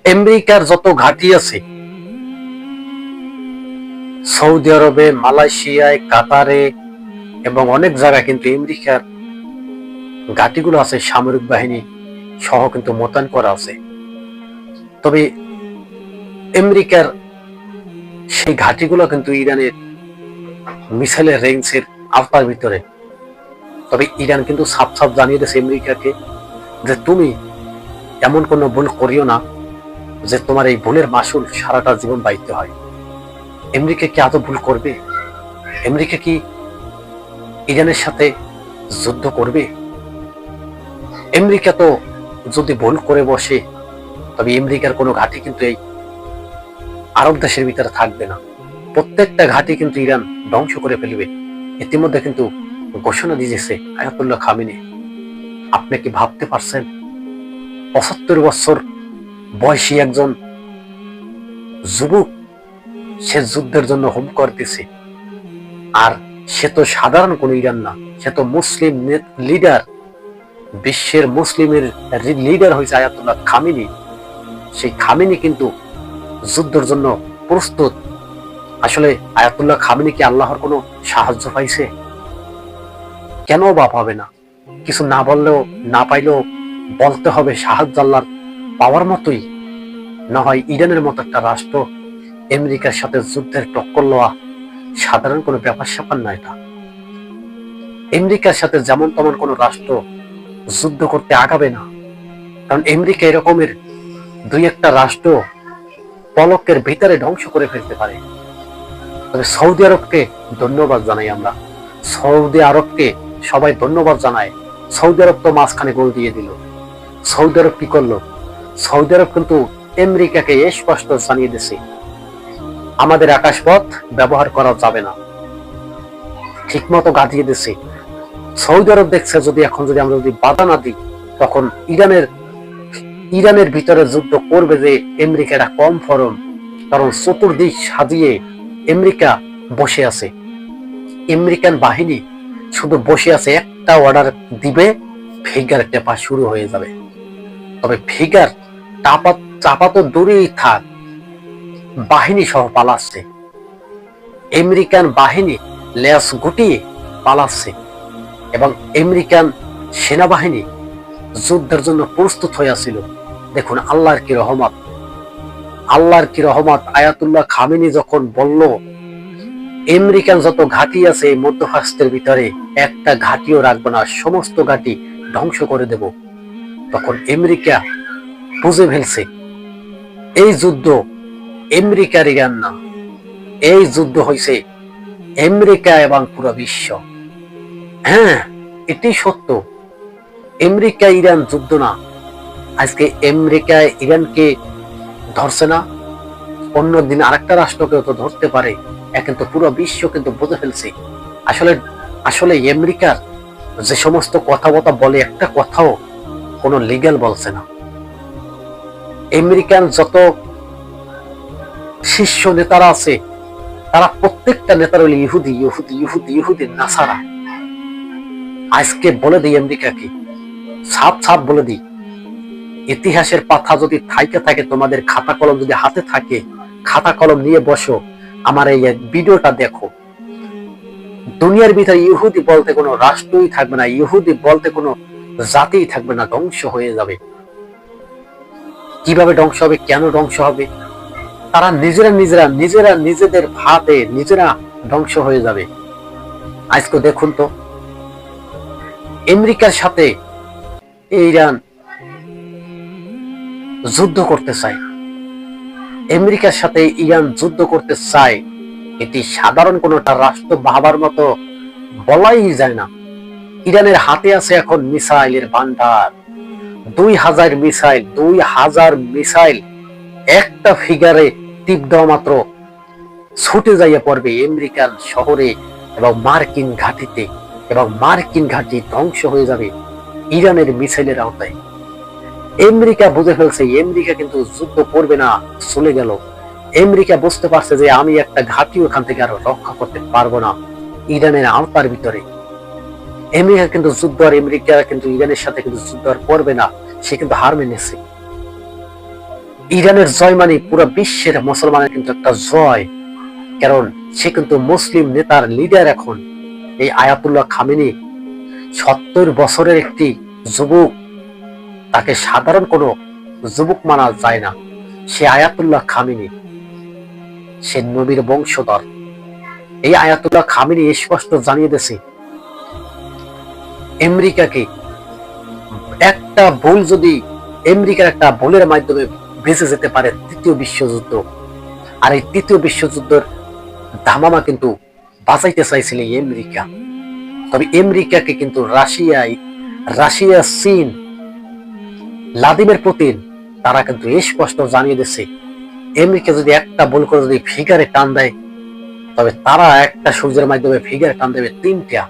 আমেরিকার যত ঘাঁটি আছে সৌদি আরবে, মালয়েশিয়ায়, কাতারে এবং অনেক জায়গায় কিন্তু আমেরিকার ঘাঁটিগুলো আছে, সামরিক বাহিনী সহ কিন্তু মোতায়েন করা আছে। তবে আমেরিকার সেই ঘাঁটিগুলো কিন্তু ইরানের মিসাইলের রেঞ্জের আওতার ভিতরে। তবে ইরান কিন্তু সাফ সাফ জানিয়ে দিয়েছে আমেরিকাকে যে তুমি এমন কোনো ভুল করিও না যে তোমার এই ভুলের মাসুল সারাটা জীবন বাইতে হয়। আমেরিকা কি আদৌ ভুল করবে? আমেরিকা কি ইরানের সাথে যুদ্ধ করবে? আমেরিকা তো যদি ভুল করে বসে তবে আমেরিকার কোনো ঘাঁটি কিন্তু এই আরব দেশের ভিতরে থাকবে না। প্রত্যেকটা ঘাঁটি কিন্তু ইরান ধ্বংস করে ফেলবে। ইতিমধ্যে কিন্তু ঘোষণা দিয়েছে আয়াতুল্লাহ খামেনি। আপনি কি ভাবতে পারছেন ৭৫ বছর বয়সী একজন যুবক সে যুদ্ধের জন্য হুমকার দিছে, আর সে তো সাধারণ কোন ইরান না, সে তো মুসলিম লিডার, বিশ্বের মুসলিমের লিডার হয়েছে আয়াতুল্লাহ খামেনি। সেই খামেনি কিন্তু যুদ্ধের জন্য প্রস্তুত। আসলে আয়াতুল্লাহ খামেনি কি আল্লাহর কোনো সাহায্য পাইছে? কেন বা পাবে না? কিছু না বললেও না পাইলেও বলতে হবে সাহায্য আল্লাহর পাওয়ার মতোই। না হয় ইরানের মতো একটা রাষ্ট্র আমেরিকার সাথে যুদ্ধের টক্কর লওয়া সাধারণ কোনো ব্যাপার স্যাপার না। এটা আমেরিকার সাথে যেমন তেমন কোনো রাষ্ট্র যুদ্ধ করতে আগাবে না, কারণ আমেরিকা এরকমের দুই একটা রাষ্ট্র পলকের ভিতরে ধ্বংস করে ফেলতে পারে। তবে সৌদি আরবকে ধন্যবাদ জানাই আমরা, সৌদি আরবকে সবাই ধন্যবাদ জানায়। সৌদি আরব তো মাঝখানে গোল দিয়ে দিল। সৌদি আরব কি করলো? সৌদি আরব কিন্তু আমেরিকাকে স্পষ্ট জানিয়ে দিছে আমাদের আকাশপথ ব্যবহার করা যাবে না, ঠিক মতো গাঁথিয়ে দিছে। সৌদি আরব দেখছে যদি এখন যদি আমরা যদি বাধা না দিই তখন ইরানের ভিতরে যুদ্ধ করবে যে আমেরিকা এটা কম ফরম, কারণ চতুর্দিক সাজিয়ে আমেরিকা বসে আছে। আমেরিকান বাহিনী শুধু বসে আছে, একটা অর্ডার দিবে ফিগার টেপা শুরু হয়ে যাবে। তবে ফিগার চাপা তো দূরেই থাক, বাহিনী সহ পালাচ্ছে। আমেরিকান বাহিনী লেজ গুটিয়ে পালাচ্ছে এবং আমেরিকান সেনাবাহিনী যুদ্ধের জন্য প্রস্তুত হয়ে আছিল। দেখুন আল্লাহর কি রহমত, আল্লাহর কি রহমত। আয়াতুল্লাহ খামেনি যখন বলল আমেরিকান যত ঘাঁটি আছে এই মধ্যপ্রাচ্যের ভিতরে একটা ঘাঁটিও রাখবো না, সমস্ত ঘাঁটি ধ্বংস করে দেব, তখন আমেরিকা বুঝে ফেলছে এই যুদ্ধ আমেরিকার ইরান না, এই যুদ্ধ হয়েছে আমেরিকা এবং পুরো বিশ্ব। হ্যাঁ, এটি সত্য, আমেরিকা ইরান যুদ্ধ না। আজকে আমেরিকা ইরানকে ধরছে না, অন্য দিন আরেকটা রাষ্ট্রকেও তো ধরতে পারে। কিন্তু পুরো বিশ্ব কিন্তু বুঝে ফেলছে আসলে আসলে আমেরিকার যে সমস্ত কথাবার্তা বলে একটা কথাও কোনো লিগ্যাল বলছে না। আমেরিকান যত শীর্ষ নেতারা আছে তারা প্রত্যেকটা নেতার হলো ইহুদি ইহুদি ইহুদি ইহুদি নাসারা। আজকে বলে দিই আমেরিকাকে সাপ সাপ বলে দিই, ইতিহাসের পাতা যদি থাকে তোমাদের খাতা কলম যদি হাতে থাকে, খাতা কলম নিয়ে বসো, আমার এই ভিডিওটা দেখো। দুনিয়ার ভিতরে ইহুদি বলতে কোনো রাষ্ট্রই থাকবে না, ইহুদি বলতে কোনো জাতিই থাকবে না, ধ্বংস হয়ে যাবে। কিভাবে ধ্বংস হবে, কেন ধ্বংস হবে? তারা নিজেদের ভাতে নিজেরা ধ্বংস হয়ে যাবে। আজকে দেখুন তো আমেরিকার সাথে ইরান যুদ্ধ করতে চায়, আমেরিকার সাথে ইরান যুদ্ধ করতে চায়, এটি সাধারণ কোনটা রাষ্ট্র ভাবার মতো বলাই যায় না। ইরানের হাতে আছে এখন মিসাইলের ভান্ডার, 2000 মিসাইল একটা ফিগারে টিপ দেওয়া মাত্র ছুটে যাইয়া পড়বে আমেরিকান শহরে এবং মার্কিন ঘাঁটিতে, এবং মার্কিন ঘাঁটি ধ্বংস হয়ে যাবে ইরানের মিসাইলের আওতায়। আমেরিকা বুঝে ফেলছে আমেরিকা কিন্তু যুদ্ধ করবে না, চলে গেল। আমেরিকা বুঝতে পারছে যে আমি একটা ঘাঁটি ওখান থেকে আরো রক্ষা করতে পারবো না ইরানের আওতার ভিতরে। আমেরিকা কিন্তু যুদ্ধ আর আমেরিকা কিন্তু ইরানের সাথে কিন্তু যুদ্ধ আর করবে না, সে কিন্তু হার মেনেছে। ইরানের জয় মানে পুরো বিশ্বের মুসলমানের কিন্তু একটা জয়, কারণ সে কিন্তু মুসলিম নেতার লিডার এখন। এই আয়াতুল্লাহ খামেনি 70 বছরের একটি যুবক, তাকে সাধারণ কোনো যুবক মানা যায় না। সে আয়াতুল্লাহ খামেনি, সে নবীর বংশধর। এই আয়াতুল্লাহ খামেনি স্পষ্ট জানিয়ে দিয়েছে আমেরিকাকে, একটা ভুল যদি আমেরিকার একটা ভুলের মাধ্যমে বেঁচে যেতে পারে তৃতীয় বিশ্বযুদ্ধ, আর এই তৃতীয় বিশ্বযুদ্ধের ধামামা কিন্তু বাঁচাইতে চাইছিল আমেরিকা। তবে আমেরিকাকে কিন্তু রাশিয়া, চীন, ভ্লাদিমির পুতিন তারা কিন্তু স্পষ্ট জানিয়ে দিচ্ছে আমেরিকা যদি একটা ভুল করে যদি ফিগারে টান দেয়, তবে তারা একটা সূর্যের মাধ্যমে ফিগারে টান দেবে 3টা।